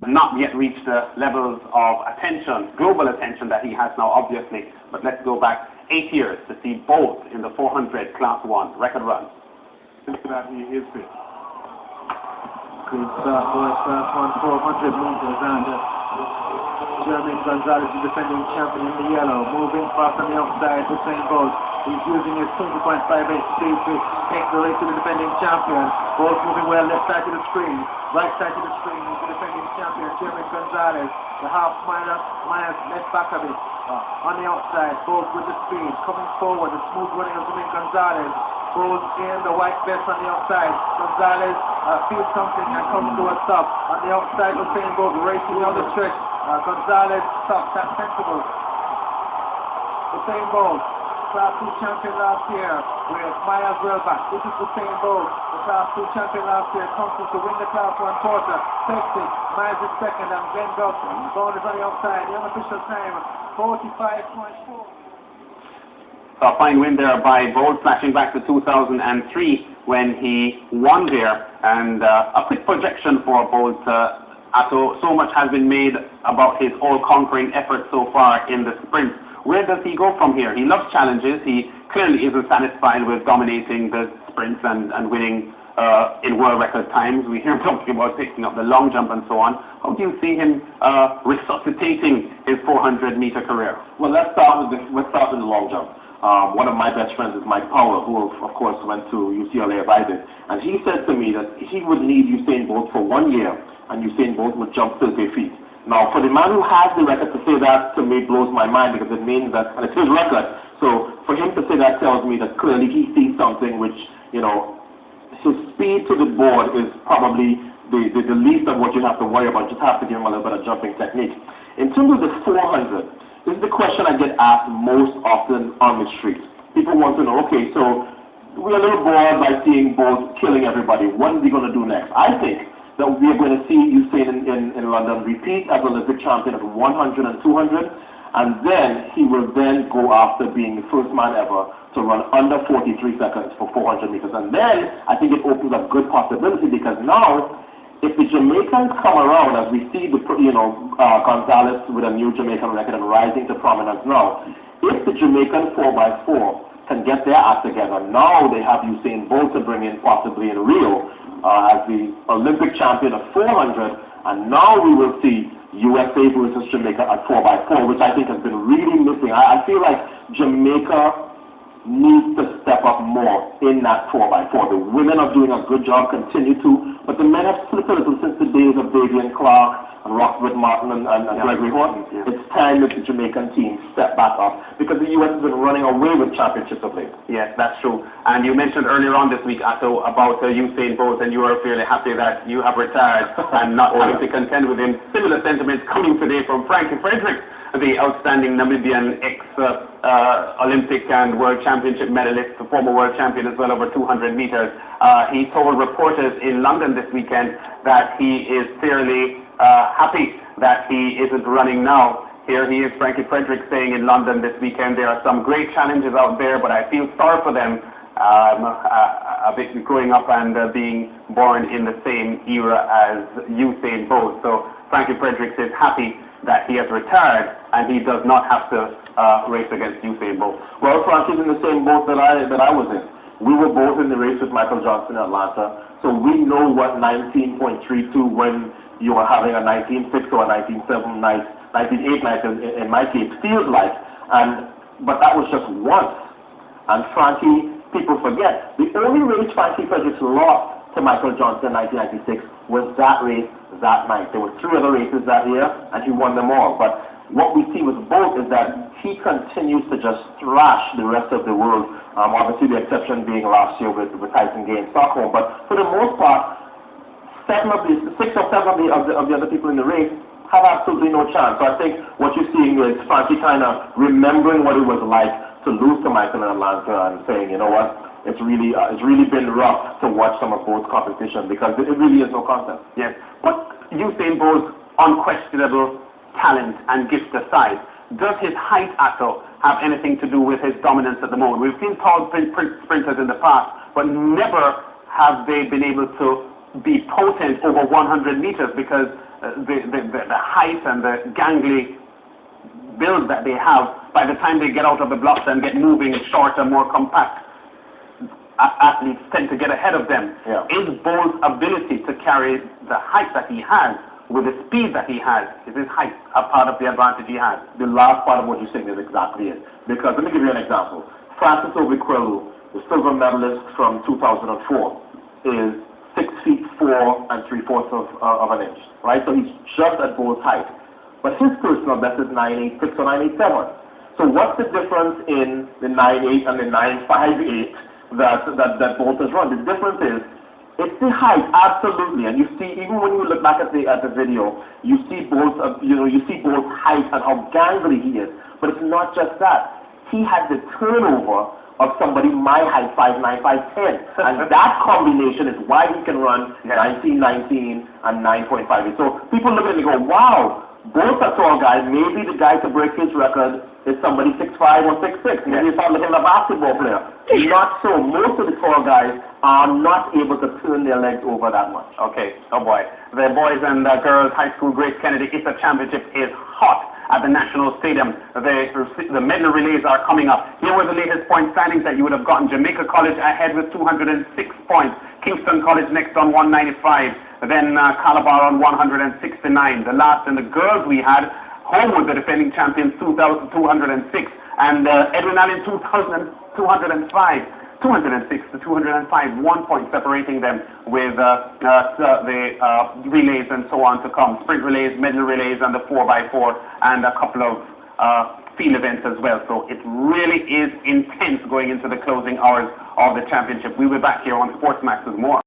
not yet reached the levels of attention, global attention that he has now, obviously. But let's go back 8 years to see both in the 400 Class 1 record run. That he is fit. Clean start for Class 1 400 meters, and Jeremy Gonzalez is defending champion in the yellow, moving fast on the outside. Usain Bolt. He's using his 20.58 speed to take the race to the defending champion. Bolt moving well, left side to the screen, right side to the screen. Is the defending champion, Jeremy Gonzalez. The half mile left back of it. On the outside, Bolt with the speed, coming forward, the smooth running of Jeremy Gonzalez. Bolt in the white vest on the outside. Gonzalez feels something and comes to a stop. On the outside, Usain Bolt racing on the stretch. Gonzalez stops, that's sensible. Usain Bolt, Class 2 champion last year, with miles well back. This is Usain Bolt, the Class 2 champion last year, comes to win the Class 1 quarter. Takes it, miles in second, and Glenn Goff. Ball is on the outside. The unofficial time, 45.4. A fine win there by Bolt, flashing back to 2003 when he won there. And a quick projection for Bolt. So much has been made about his all-conquering effort so far in the sprint. Where does he go from here? He loves challenges. He clearly isn't satisfied with dominating the sprints and winning in world record times. We hear him talking about picking up the long jump and so on. How do you see him resuscitating his 400-meter career? Well, let's start with the long jump. One of my best friends is Mike Powell, who of course went to UCLA as I did, and he said to me that he would need Usain Bolt for 1 year, and Usain Bolt would jump 30 feet. Now, for the man who has the record to say that, to me blows my mind, because it means that, and it's his record, so for him to say that tells me that clearly he sees something which, you know, his speed to the board is probably the least of what you have to worry about. You just have to give him a little bit of jumping technique. In terms of the 400, this is the question I get asked most often on the street. People want to know, okay, so we're a little bored by seeing Bolt killing everybody. What is he going to do next? I think that we are going to see Usain in London repeat as Olympic champion at 100 and 200, and then he will then go after being the first man ever to run under 43 seconds for 400 meters. And then I think it opens up good possibility, because now, if the Jamaicans come around, as we see Gonzalez with a new Jamaican record and rising to prominence now, if the Jamaican 4x4 can get their act together, now they have Usain Bolt to bring in possibly in Rio as the Olympic champion of 400, and now we will see USA versus Jamaica at 4x4, which I think has been really missing. I feel like Jamaica needs to step up more in that 4x4. The women are doing a good job, continue to, but the men have slipped a little since the days of Davian Clark and Rockwood Martin and Gregory Horton. Yeah. It's time that the Jamaican team step back up, because the US has been running away with championships of late. Yes, that's true. And you mentioned earlier on this week, Atto, about Usain Bolt, and you are fairly happy that you have retired and not having to contend with him. Similar sentiments coming today from Frankie Fredericks, the outstanding Namibian ex-Olympic and World Championship medalist, the former world champion as well over 200 meters. He told reporters in London this weekend that he is fairly happy that he isn't running now. Here he is, Frankie Fredericks, saying in London this weekend, there are some great challenges out there, but I feel sorry for them. A bit growing up and being born in the same era as Usain Bolt. So Frankie Fredericks is happy that he has retired and he does not have to race against Usain Bolt. Well, Frankie's in the same boat that I was in. We were both in the race with Michael Johnson in Atlanta, so we know what 19.32 when you are having a 19.6 or a 19.7 night, 19.8 night in my case feels like. But that was just once. And Frankie, people forget, the only race Frankie Fredericks lost to Michael Johnson in 1996 was that race that night. There were 3 other races that year, and he won them all. But what we see with Bolt is that he continues to just thrash the rest of the world. Obviously, the exception being last year with Tyson Gay in Stockholm. But for the most part, 6 or 7 of the other people in the race have absolutely no chance. So I think what you're seeing is Frankie kind of remembering what it was like to lose to Michael in Atlanta and saying, you know what, it's really been rough to watch some of Bolt's competition, because it really is no contest. Yes. But Usain Bolt's unquestionable talent and gift aside, does his height, Atto, have anything to do with his dominance at the moment? We've seen tall sprinters in the past, but never have they been able to be potent over 100 meters, because the height and the gangly build that they have, by the time they get out of the blocks and get moving, shorter, more compact, athletes tend to get ahead of them. Yeah. Is Bo's ability to carry the height that he has with the speed that he has, is his height a part of the advantage he has? The last part of what you're saying is exactly it. Because let me give you an example. Francis Obikwelu, the silver medalist from 2004, is 6 feet 4 and 3/4 of an inch, right? So he's just at Bo's height. But his personal best is 9.86 or 9.87. So what's the difference in the 9.8 and the 9.58 that Bolt has run? The difference is, it's the height, absolutely. And you see, even when you look back at the video, you see Bolt's height and how gangly he is. But it's not just that. He had the turnover of somebody my height, 5'9", 5'10", and that combination is why he can run 19.19 and 9.58. So people look at it and go, wow. Both are tall guys. Maybe the guy to break his record is somebody 6'5" or 6'6". Maybe you start looking at a basketball player. Not so. Most of the tall guys are not able to turn their legs over that much. Okay. Oh boy. The boys and girls high school Grace Kennedy ISA Championship is hot at the National Stadium. The medal relays are coming up. Here were the latest point standings that you would have gotten. Jamaica College ahead with 206 points. Kingston College next on 195. Then Calabar on 169. The last in the girls we had, Homewood, the defending champions, 206. And Edwin Allen, 205. 206 to 205, 1 point separating them with the relays and so on to come. Sprint relays, medal relays, and the 4x4, and a couple of field events as well. So it really is intense going into the closing hours of the championship. We'll be back here on Sportsmax with more.